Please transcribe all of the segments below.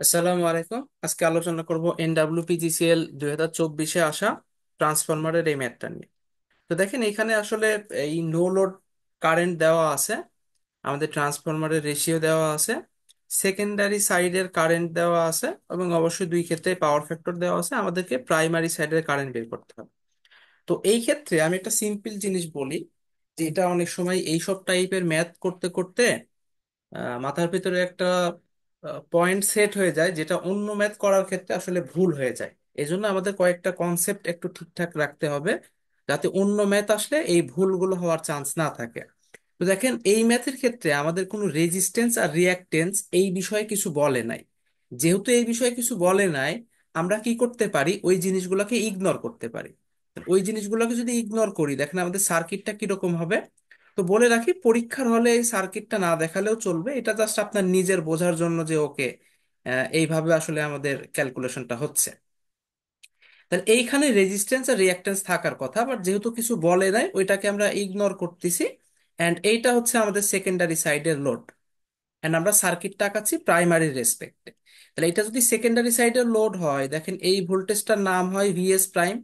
আসসালামু আলাইকুম। আজকে আলোচনা করব এনডাব্লিউপিজিসিএল 2024-এ আসা ট্রান্সফরমারের এই ম্যাথটা নিয়ে। তো দেখেন এখানে আসলে এই নো লোড কারেন্ট দেওয়া আছে, আমাদের ট্রান্সফরমারের রেশিও দেওয়া আছে, সেকেন্ডারি সাইডের কারেন্ট দেওয়া আছে, এবং অবশ্যই দুই ক্ষেত্রে পাওয়ার ফ্যাক্টর দেওয়া আছে। আমাদেরকে প্রাইমারি সাইডের কারেন্ট বের করতে হবে। তো এই ক্ষেত্রে আমি একটা সিম্পল জিনিস বলি, যে এটা অনেক সময় এইসব টাইপের ম্যাথ করতে করতে মাথার ভিতরে একটা পয়েন্ট সেট হয়ে যায়, যেটা অন্য ম্যাথ করার ক্ষেত্রে আসলে ভুল হয়ে যায়। এই জন্য আমাদের কয়েকটা কনসেপ্ট একটু ঠিকঠাক রাখতে হবে, যাতে অন্য ম্যাথ আসলে এই ভুলগুলো হওয়ার চান্স না থাকে। তো দেখেন এই ম্যাথের ক্ষেত্রে আমাদের কোনো রেজিস্ট্যান্স আর রিয়াক্টেন্স এই বিষয়ে কিছু বলে নাই। যেহেতু এই বিষয়ে কিছু বলে নাই, আমরা কি করতে পারি, ওই জিনিসগুলোকে ইগনোর করতে পারি। ওই জিনিসগুলোকে যদি ইগনোর করি, দেখেন আমাদের সার্কিটটা কিরকম হবে। তো বলে রাখি, পরীক্ষার হলে এই সার্কিটটা না দেখালেও চলবে, এটা জাস্ট আপনার নিজের বোঝার জন্য যে ওকে এইভাবে আসলে আমাদের ক্যালকুলেশনটা হচ্ছে। তাহলে এইখানে রেজিস্ট্যান্স আর রিঅ্যাকট্যান্স থাকার কথা, বাট যেহেতু কিছু বলে নাই, ওইটাকে আমরা ইগনোর করতেছি। অ্যান্ড এইটা হচ্ছে আমাদের সেকেন্ডারি সাইডের লোড, অ্যান্ড আমরা সার্কিটটা আঁকাচ্ছি প্রাইমারি রেসপেক্টে। তাহলে এটা যদি সেকেন্ডারি সাইডের লোড হয়, দেখেন এই ভোল্টেজটার নাম হয় ভিএস প্রাইম,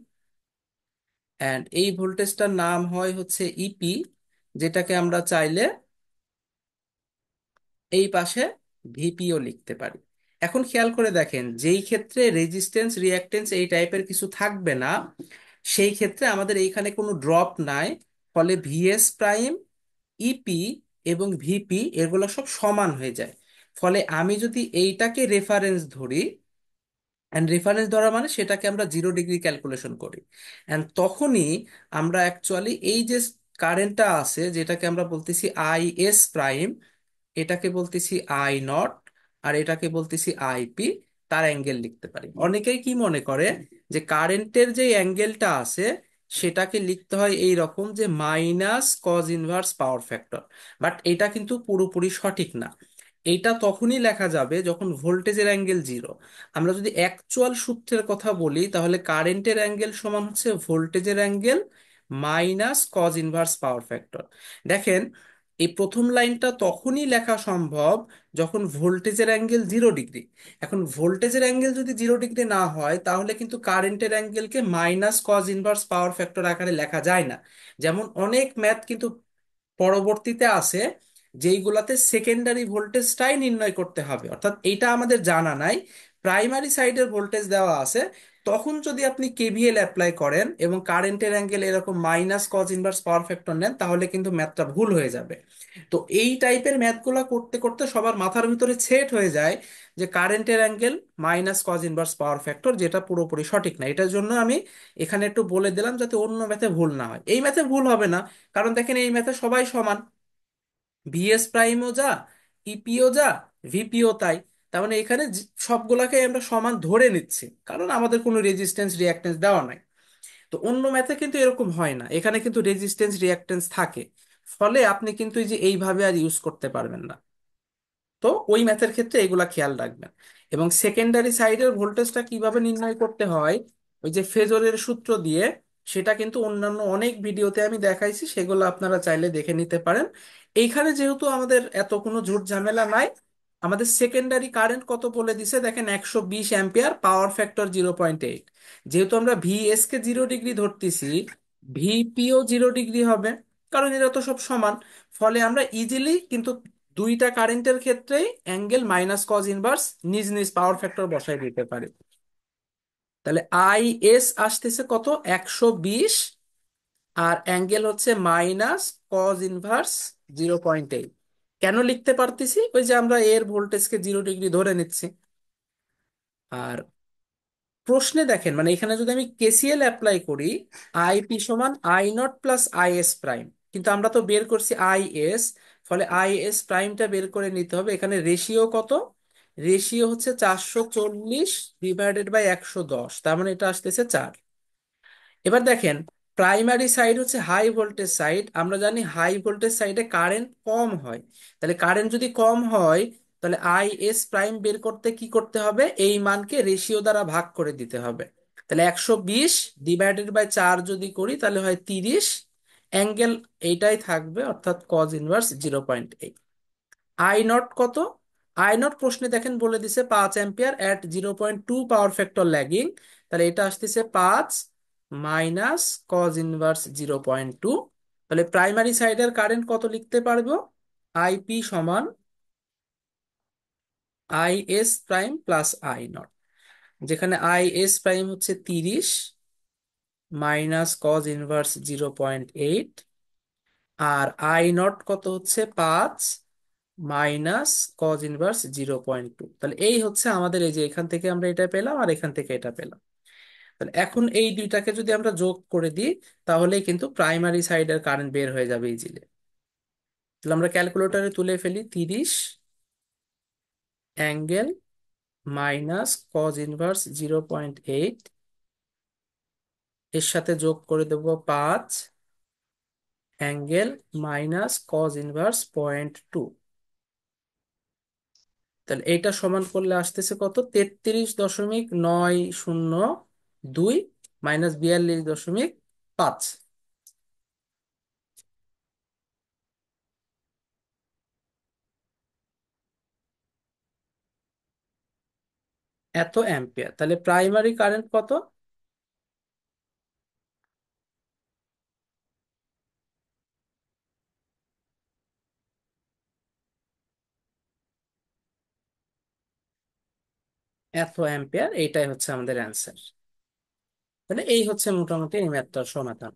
অ্যান্ড এই ভোল্টেজটার নাম হয় হচ্ছে ইপি, যেটাকে আমরা চাইলে এই পাশে ভিপিও লিখতে পারি। এখন খেয়াল করে দেখেন, যেই ক্ষেত্রে রেজিস্ট্যান্স রিঅ্যাকট্যান্স এই টাইপের কিছু থাকবে না, সেই ক্ষেত্রে আমাদের এইখানে কোনো ড্রপ নাই। ফলে ভিএস প্রাইম, ইপি এবং ভিপি এগুলো সব সমান হয়ে যায়। ফলে আমি যদি এইটাকে রেফারেন্স ধরি, অ্যান্ড রেফারেন্স ধরা মানে সেটাকে আমরা 0 ডিগ্রি ক্যালকুলেশন করি, অ্যান্ড তখনই আমরা অ্যাকচুয়ালি এই যে কারেন্টটা আছে, যেটাকে আমরা বলতেছি আই এস প্রাইম, এটাকে বলতেছি আই নট, আর এটাকে বলতেছি আইপি, তার অ্যাঙ্গেল লিখতে পারি। অনেকেই কি মনে করে যে কারেন্টের যে অ্যাঙ্গেলটা আছে সেটাকে লিখতে হয় এই রকম, যে minus cos inverse power factor. But এটা কিন্তু পুরোপুরি সঠিক না। এইটা তখনই লেখা যাবে যখন ভোল্টেজের অ্যাঙ্গেল 0। আমরা যদি অ্যাকচুয়াল সূত্রের কথা বলি, তাহলে কারেন্টের অ্যাঙ্গেল সমান হচ্ছে ভোল্টেজের angle minus cos inverse power factor. দেখেন, এই প্রথম লাইনটা তখনই লেখা সম্ভব যখন ভোল্টেজের অ্যাঙ্গেল 0 ডিগ্রি। এখন ভোল্টেজের অ্যাঙ্গেল যদি 0 ডিগ্রি না হয়, তাহলে কিন্তু কারেন্টের অ্যাঙ্গেলকে minus cos inverse power factor আকারে লেখা যায় না। যেমন অনেক ম্যাথ কিন্তু পরবর্তীতে আসে, যেইগুলাতে সেকেন্ডারি ভোল্টেজটাই নির্ণয় করতে হবে, অর্থাৎ এইটা আমাদের জানা নাই, প্রাইমারি সাইডের ভোল্টেজ দেওয়া আছে। তখন যদি আপনি কেভিএল অ্যাপ্লাই করেন এবং কারেন্টের অ্যাঙ্গেল এরকম minus cos inverse power factor নেন, তাহলে কিন্তু ম্যাথটা ভুল হয়ে যাবে। তো এই টাইপের ম্যাথগুলা করতে করতে সবার মাথার ভিতরে সেট হয়ে যায় যে কারেন্টের angle minus cos inverse power factor, যেটা পুরোপুরি সঠিক না। এটার জন্য আমি এখানে একটু বলে দিলাম, যাতে অন্য ম্যাথে ভুল না হয়। এই ম্যাথে ভুল হবে না, কারণ দেখেন এই ম্যাথে সবাই সমান, ভিএস প্রাইমও যা, ইপিও যা, ভিপিও তাই। তার মানে এখানে সবগুলাকে আমরা সমান ধরে নিচ্ছি, কারণ আমাদের কোনো রেজিস্ট্যান্স রিঅ্যাকট্যান্স দেওয়া নাই। তো অন্য ম্যাথে কিন্তু এরকম হয় না, এখানে কিন্তু রেজিস্ট্যান্স রিঅ্যাকট্যান্স থাকে। ফলে আপনি কিন্তু এই যে এইভাবে আর ইউজ করতে পারবেন না। তো ওই ম্যাথের ক্ষেত্রে এগুলা খেয়াল রাখবেন। এবং সেকেন্ডারি সাইডের ভোল্টেজটা কিভাবে নির্ণয় করতে হয়, ওই যে ফেজরের সূত্র দিয়ে, সেটা কিন্তু অন্যান্য অনেক ভিডিওতে আমি দেখাইছি, সেগুলো আপনারা চাইলে দেখে নিতে পারেন। এইখানে যেহেতু আমাদের এত কোনো ঝুট ঝামেলা নাই, আমাদের সেকেন্ডারি কারেন্ট কত বলে দিছে, দেখেন 120 অ্যাম্পিয়ার, পাওয়ার ফ্যাক্টর 0.8। যেহেতু আমরা ভিএস কে 0 ডিগ্রি ধরতেছি, ভিপিও 0 ডিগ্রি হবে, কারণ এরা তো সব সমান। ফলে আমরা ইজিলি কিন্তু দুইটা কারেন্টের ক্ষেত্রেই অ্যাঙ্গেল মাইনাস কজ ইনভার্স নিজ নিজ পাওয়ার ফ্যাক্টর বসাই দিতে পারি। তাহলে আই এস আসতেছে কত, 120, আর অ্যাঙ্গেল হচ্ছে মাইনাস কজ ইনভার্স 0.8। কেন লিখতে পারতেছি, ওই যে আমরা এর ভোল্টেজকে 0 ডিগ্রি ধরে নিচ্ছি। আর প্রশ্নে দেখেন, মানে এখানে যদি আমি কেসিএল অ্যাপ্লাই করি, আইপি সমান I not plus I S prime, কিন্তু আমরা তো বের করছি আই এস। ফলে আই এস প্রাইমটা বের করে নিতে হবে। এখানে রেশিও কত, রেশিও হচ্ছে 440/110, তার মানে এটা আসতেছে 4। এবার দেখেন, প্রাইমারি সাইড হচ্ছে হাই ভোল্টেজ সাইড, আমরা জানি হাই ভোল্টেজ সাইডে কারেন্ট কম হয়। তাহলে কারেন্ট যদি কম হয়, তাহলে আই এস প্রাইম বের করতে কি করতে হবে, এই মানকে রেশিও দ্বারা ভাগ করে দিতে হবে। তাহলে 120/4 যদি করি, তাহলে হয় 30, অ্যাঙ্গেল এইটাই থাকবে, অর্থাৎ কজ ইনভার্স 0.8। আই নট কত, আই নট প্রশ্নে দেখেন বলে দিছে 5 ampere at 0.2 power factor lagging. তাহলে এটা আসতেছে 5 মাইনাস কজ ইনভার্স 0.2। তাহলে প্রাইমারি সাইডের কারেন্ট কত লিখতে পারবো? আইপি সমান I S prime plus I naught, যেখানে আই এস প্রাইম হচ্ছে 30 মাইনাস কজ ইনভার্স 0.8, আর আই নট কত হচ্ছে 5 মাইনাস কজ ইনভার্স 0.2। তাহলে এই হচ্ছে আমাদের, এই যে এখান থেকে আমরা এটা পেলাম আর এখান থেকে এটা পেলাম। তাহলে এখন এই দুইটাকে যদি আমরা যোগ করে দিই, তাহলেই কিন্তু প্রাইমারি সাইডের কারেন্ট বের হয়ে যাবে ইজিলি। তাহলে আমরা ক্যালকুলেটরে তুলে ফেলি, 30 অ্যাঙ্গেল মাইনাস কজ ইনভার্স 0.8, এর সাথে যোগ করে দেব 5 অ্যাঙ্গেল মাইনাস কজ ইনভার্স 0.2। তাহলে এইটা সমান করলে আসতেছে কত? 33.902 মাইনাস 42.5। এত অ্যাম্পিয়ার। তাহলে প্রাইমারি কারেন্ট কত? এত অ্যাম্পিয়ার, এইটাই হচ্ছে আমাদের অ্যান্সার। তাহলে এই হচ্ছে মোটামুটি এই ম্যাথটার সমাধান।